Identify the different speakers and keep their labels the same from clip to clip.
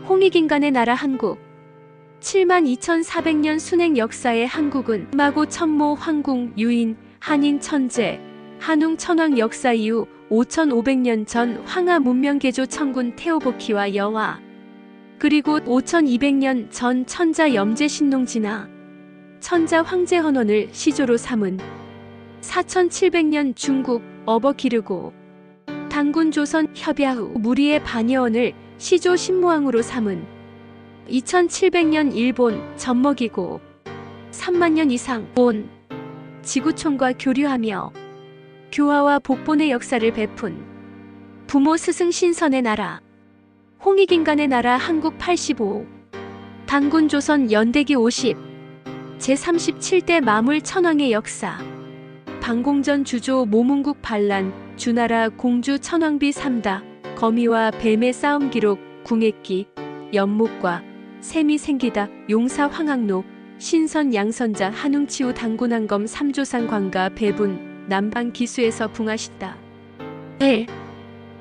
Speaker 1: 홍익인간의 나라 한국. 72,400년 순행 역사의 한국은 마고 천모 황궁 유인 한인 천재 한웅 천왕 역사 이후 5,500년 전 황하 문명 개조 천군 테오보키와 여화 그리고 5,200년 전 천자 염제 신농 진화 천자 황제 헌원을 시조로 삼은 4,700년 중국 어버 기르고 단군 조선 협야 후 무리의 반여원을 시조 신무왕으로 삼은 2,700년 일본 젖먹이고 3만 년 이상 온 지구촌과 교류하며 교화와 복본의 역사를 베푼 부모 스승 신선의 나라 홍익인간의 나라 한국 85 단군 조선 연대기 50 제37대 마물 천왕의 역사 방공전 주조 모문국 반란 주나라 공주 천왕비 3다 거미와 뱀의 싸움 기록 궁예기 연못과 샘이 생기다 용사 황학로 신선 양선자 한웅치우 단군한검 삼조산 광가 배분 남방 기수에서 붕하시다 1.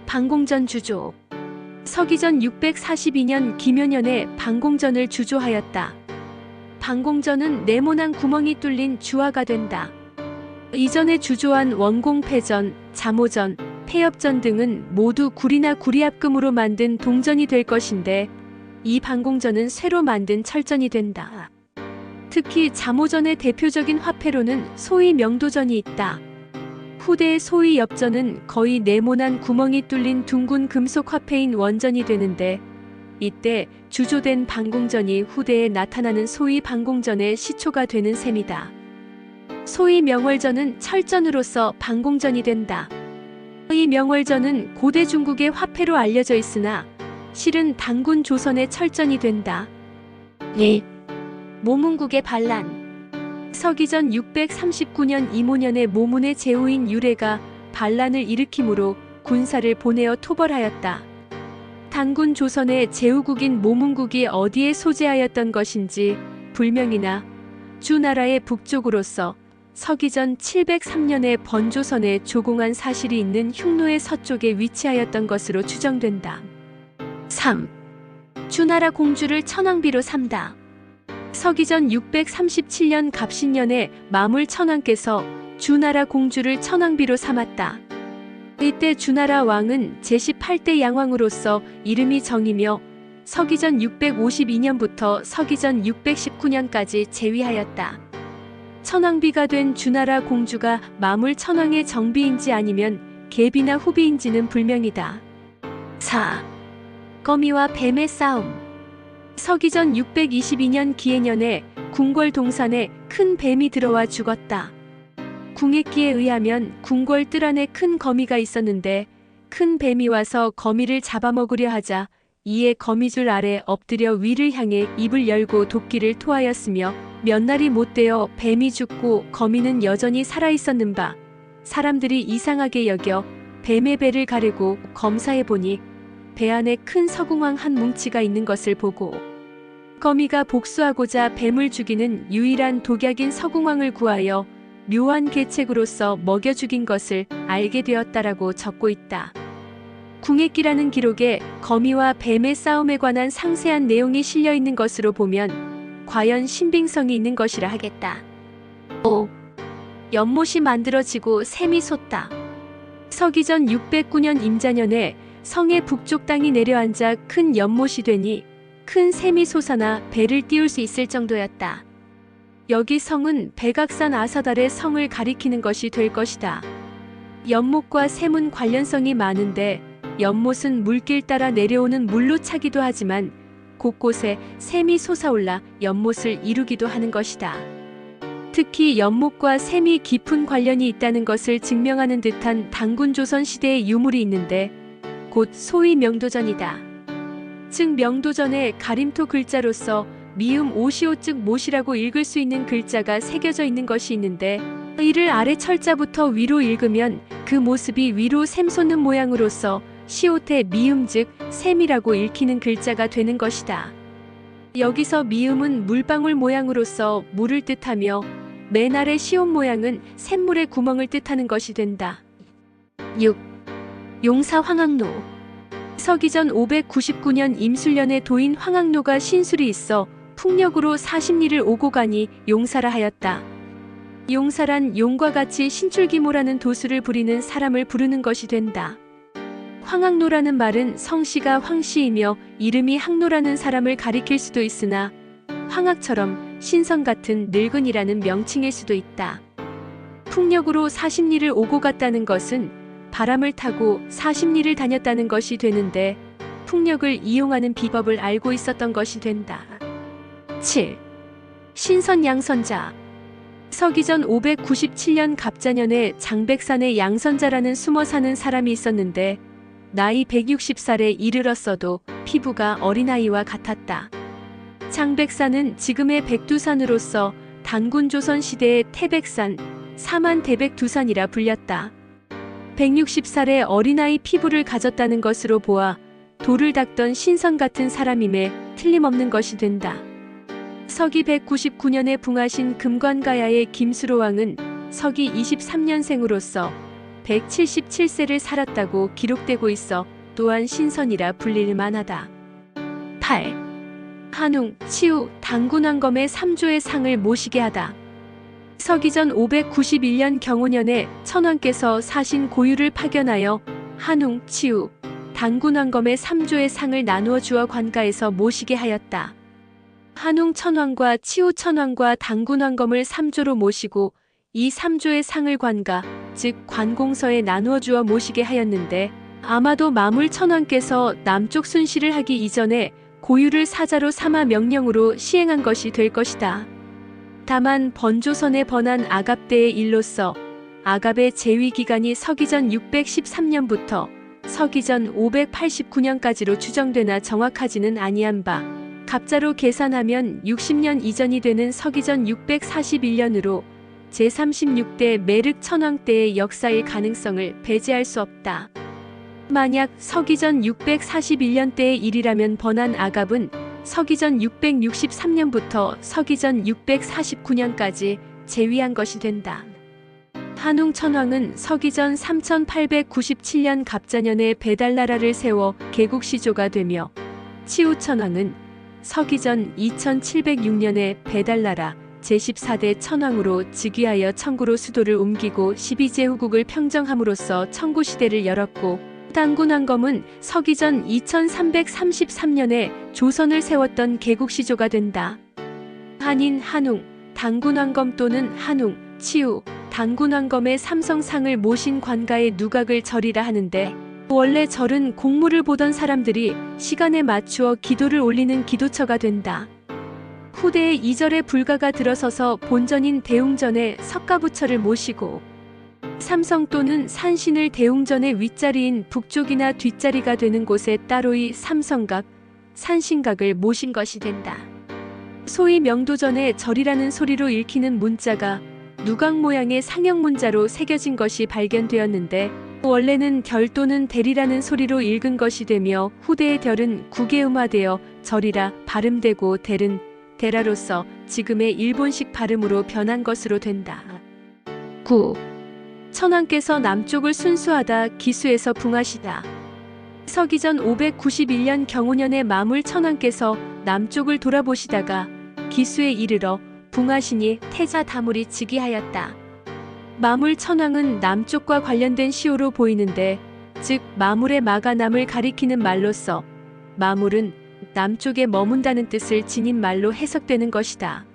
Speaker 1: 방공전 주조 서기전 642년 김효년에 방공전을 주조하였다. 방공전은 네모난 구멍이 뚫린 주화가 된다. 이전에 주조한 원공패전, 잠오전, 폐엽전 등은 모두 구리나 구리합금으로 만든 동전이 될 것인데 이 방공전은 쇠로 만든 철전이 된다. 특히 잠오전의 대표적인 화폐로는 소위 명도전이 있다. 후대의 소위 엽전은 거의 네모난 구멍이 뚫린 둥근 금속 화폐인 원전이 되는데 이때 주조된 방공전이 후대에 나타나는 소위 방공전의 시초가 되는 셈이다. 소위 명월전은 철전으로서 방공전이 된다. 이 명월전은 고대 중국의 화폐로 알려져 있으나 실은 단군 조선의 철전이 된다. 2. 모문국의 반란 서기전 639년 이모년의 모문의 제후인 유래가 반란을 일으키므로 군사를 보내어 토벌하였다. 단군 조선의 제후국인 모문국이 어디에 소재하였던 것인지 불명이나 주나라의 북쪽으로서 서기전 703년에 번조선에 조공한 사실이 있는 흉노의 서쪽에 위치하였던 것으로 추정된다. 3. 주나라 공주를 천왕비로 삼다. 서기전 637년 갑신년에 마물 천왕께서 주나라 공주를 천왕비로 삼았다. 이때 주나라 왕은 제18대 양왕으로서 이름이 정이며 서기전 652년부터 서기전 619년까지 재위하였다. 천왕비가 된 주나라 공주가 마물 천왕의 정비인지 아니면 계비나 후비인지는 불명이다. 4. 거미와 뱀의 싸움 서기전 622년 기해년에 궁궐 동산에 큰 뱀이 들어와 죽었다. 궁예기에 의하면 궁궐 뜰 안에 큰 거미가 있었는데 큰 뱀이 와서 거미를 잡아먹으려 하자 이에 거미줄 아래 엎드려 위를 향해 입을 열고 도끼를 토하였으며 몇 날이 못 되어 뱀이 죽고 거미는 여전히 살아있었는 바 사람들이 이상하게 여겨 뱀의 배를 가르고 검사해보니 배 안에 큰 서궁황 한 뭉치가 있는 것을 보고 거미가 복수하고자 뱀을 죽이는 유일한 독약인 서궁황을 구하여 묘한 계책으로서 먹여 죽인 것을 알게 되었다라고 적고 있다. 궁예기라는 기록에 거미와 뱀의 싸움에 관한 상세한 내용이 실려 있는 것으로 보면 과연 신빙성이 있는 것이라 하겠다. 5. 연못이 만들어지고 샘이 솟다. 서기전 609년 임자년에 성의 북쪽 땅이 내려앉아 큰 연못이 되니 큰 샘이 솟아나 배를 띄울 수 있을 정도였다. 여기 성은 백악산 아사달의 성을 가리키는 것이 될 것이다. 연못과 샘은 관련성이 많은데 연못은 물길 따라 내려오는 물로 차기도 하지만 곳곳에 샘이 솟아올라 연못을 이루기도 하는 것이다. 특히 연못과 샘이 깊은 관련이 있다는 것을 증명하는 듯한 단군 조선 시대의 유물이 있는데 곧 소위 명도전이다. 즉 명도전에 가림토 글자로서 미음 오시오 즉 못이라고 읽을 수 있는 글자가 새겨져 있는 것이 있는데 이를 아래 철자부터 위로 읽으면 그 모습이 위로 샘 솟는 모양으로서 시옷의 미음 즉 샘이라고 읽히는 글자가 되는 것이다. 여기서 미음은 물방울 모양으로서 물을 뜻하며 맨 아래 시옷 모양은 샘물의 구멍을 뜻하는 것이 된다. 6. 용사 황학로 서기전 599년 임술년에 도인 황학노가 신술이 있어 풍력으로 40리를 오고 가니 용사라 하였다. 용사란 용과 같이 신출기모라는 도수를 부리는 사람을 부르는 것이 된다. 황학노라는 말은 성씨가 황씨이며 이름이 학노라는 사람을 가리킬 수도 있으나 황학처럼 신선 같은 늙은이라는 명칭일 수도 있다. 풍력으로 40리를 오고 갔다는 것은 바람을 타고 40리를 다녔다는 것이 되는데 풍력을 이용하는 비법을 알고 있었던 것이 된다. 7. 신선 양선자. 서기전 597년 갑자년에 장백산에 양선자라는 숨어 사는 사람이 있었는데 나이 160살에 이르렀어도 피부가 어린아이와 같았다. 장백산은 지금의 백두산으로서 단군조선 시대의 태백산, 사만대백두산이라 불렸다. 160살의 어린아이 피부를 가졌다는 것으로 보아 돌을 닦던 신선 같은 사람임에 틀림없는 것이 된다. 서기 199년에 붕하신 금관가야의 김수로왕은 서기 23년생으로서 177세를 살았다고 기록되고 있어 또한 신선이라 불릴 만하다. 8. 한웅, 치우, 단군왕검의 3조의 상을 모시게 하다. 서기전 591년 경호년에 천왕께서 사신 고유를 파견하여 한웅, 치우, 단군왕검의 3조의 상을 나누어 주어 관가에서 모시게 하였다. 한웅 천왕과 치우 천왕과 단군왕검을 3조로 모시고 이 3조의 상을 관가, 즉 관공서에 나누어 주어 모시게 하였는데 아마도 마물 천왕께서 남쪽 순시를 하기 이전에 고유를 사자로 삼아 명령으로 시행한 것이 될 것이다. 다만 번조선에 번한 아갑대의 일로서 아갑의 재위 기간이 서기전 613년부터 서기전 589년까지로 추정되나 정확하지는 아니한 바 갑자로 계산하면 60년 이전이 되는 서기전 641년으로 제36대 메륵 천왕 때의 역사일 가능성을 배제할 수 없다. 만약 서기전 641년 때의 일이라면 번한 아갑은 서기전 663년부터 서기전 649년까지 재위한 것이 된다. 한웅 천왕은 서기전 3897년 갑자년에 배달나라를 세워 개국시조가 되며 치우 천왕은 서기전 2706년에 배달나라 제14대 천왕으로 즉위하여 청구로 수도를 옮기고 12제후국을 평정함으로써 청구시대를 열었고 단군왕검은 서기전 2333년에 조선을 세웠던 개국시조가 된다. 한인 한웅, 단군왕검 또는 한웅, 치우, 단군왕검의 삼성상을 모신 관가의 누각을 절이라 하는데 원래 절은 공무를 보던 사람들이 시간에 맞추어 기도를 올리는 기도처가 된다. 후대에 이 절에 불가가 들어서서 본전인 대웅전에 석가부처를 모시고 삼성 또는 산신을 대웅전의 윗자리인 북쪽이나 뒷자리가 되는 곳에 따로이 삼성각, 산신각을 모신 것이 된다. 소위 명도전에 절이라는 소리로 읽히는 문자가 누각 모양의 상형 문자로 새겨진 것이 발견되었는데 원래는 결 또는 대리라는 소리로 읽은 것이 되며 후대의 델은 국외음화되어 절이라 발음되고 델은 데라로서 지금의 일본식 발음으로 변한 것으로 된다. 9. 천왕께서 남쪽을 순수하다 기수에서 붕하시다. 서기전 591년 경호년에 마물 천왕께서 남쪽을 돌아보시다가 기수에 이르러 붕하시니 태자 다물이 즉위하였다. 마물 천왕은 남쪽과 관련된 시호로 보이는데 즉 마물의 마가 남을 가리키는 말로서 마물은 남쪽에 머문다는 뜻을 지닌 말로 해석되는 것이다.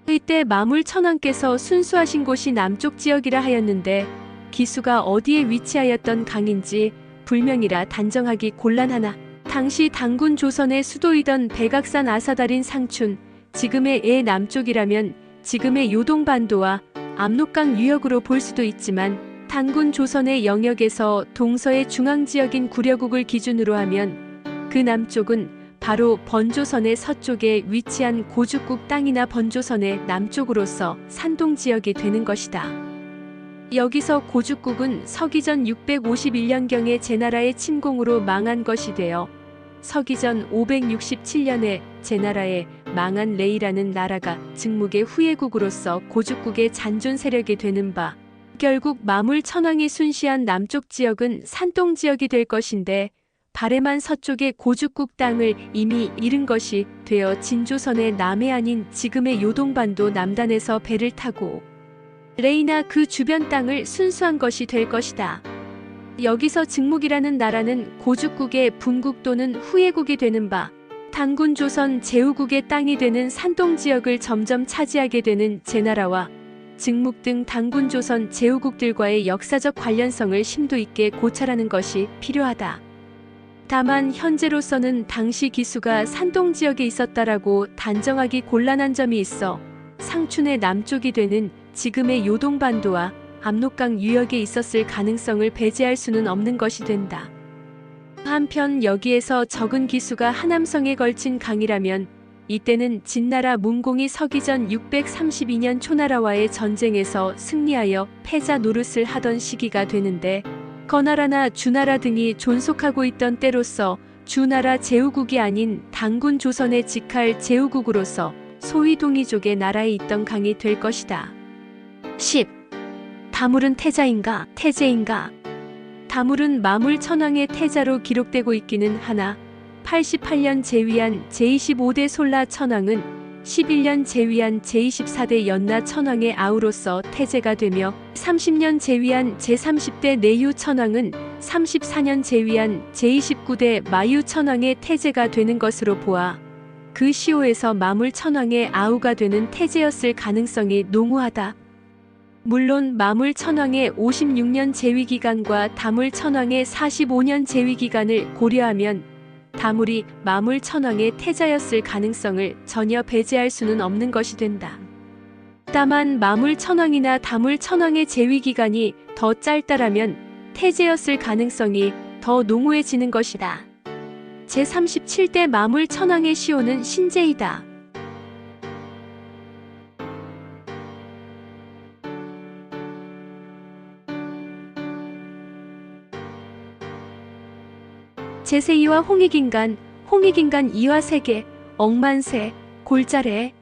Speaker 1: 이때 마물 천왕께서 순수하신 곳이 남쪽 지역이라 하였는데 기수가 어디에 위치하였던 강인지 불명이라 단정하기 곤란하나 당시 단군 조선의 수도이던 백악산 아사달인 상춘, 지금의 애 남쪽이라면 지금의 요동반도와 압록강 유역으로 볼 수도 있지만 단군 조선의 영역에서 동서의 중앙지역인 구려국을 기준으로 하면 그 남쪽은 바로 번조선의 서쪽에 위치한 고죽국 땅이나 번조선의 남쪽으로서 산동지역이 되는 것이다. 여기서 고죽국은 서기전 651년경에 제나라의 침공으로 망한 것이 되어 서기전 567년에 제나라의 망한 레이라는 나라가 즉목의 후예국으로서 고죽국의 잔존 세력이 되는 바 결국 마물 천왕이 순시한 남쪽 지역은 산동 지역이 될 것인데 발해만 서쪽의 고죽국 땅을 이미 잃은 것이 되어 진조선의 남해 아닌 지금의 요동반도 남단에서 배를 타고 레이나 그 주변 땅을 순수한 것이 될 것이다. 여기서 증묵이라는 나라는 고죽국의 분국 또는 후예국이 되는 바 단군조선 제후국의 땅이 되는 산동 지역을 점점 차지하게 되는 제나라와 증묵 등 단군조선 제후국들과의 역사적 관련성을 심도 있게 고찰하는 것이 필요하다. 다만 현재로서는 당시 기수가 산동 지역에 있었다라고 단정하기 곤란한 점이 있어 상춘의 남쪽이 되는 지금의 요동반도와 압록강 유역에 있었을 가능성을 배제할 수는 없는 것이 된다. 한편 여기에서 적은 기수가 하남성에 걸친 강이라면 이때는 진나라 문공이 서기 전 632년 초나라와의 전쟁에서 승리하여 패자 노릇을 하던 시기가 되는데 거나라나 주나라 등이 존속하고 있던 때로서 주나라 제후국이 아닌 단군 조선의 직할 제후국으로서 소위 동이족의 나라에 있던 강이 될 것이다. 10. 다물은 태자인가 태제인가? 다물은 마물 천황의 태자로 기록되고 있기는 하나 88년 제위한 제25대 솔라 천황은 11년 제위한 제24대 연나 천황의 아우로서 태제가 되며 30년 제위한 제30대 내유 천황은 34년 제위한 제29대 마유 천황의 태제가 되는 것으로 보아 그 시호에서 마물 천황의 아우가 되는 태제였을 가능성이 농후하다. 물론 마물 천황의 56년 제위기간과 다물 천황의 45년 제위기간을 고려하면 다물이 마물 천황의 태자였을 가능성을 전혀 배제할 수는 없는 것이 된다. 다만 마물 천황이나 다물 천황의 제위기간이 더 짧다라면 태제였을 가능성이 더 농후해지는 것이다. 제37대 마물 천황의 시호는 신제이다. 제세이와 홍익인간, 홍익인간 이화 세계, 억만세, 골자래,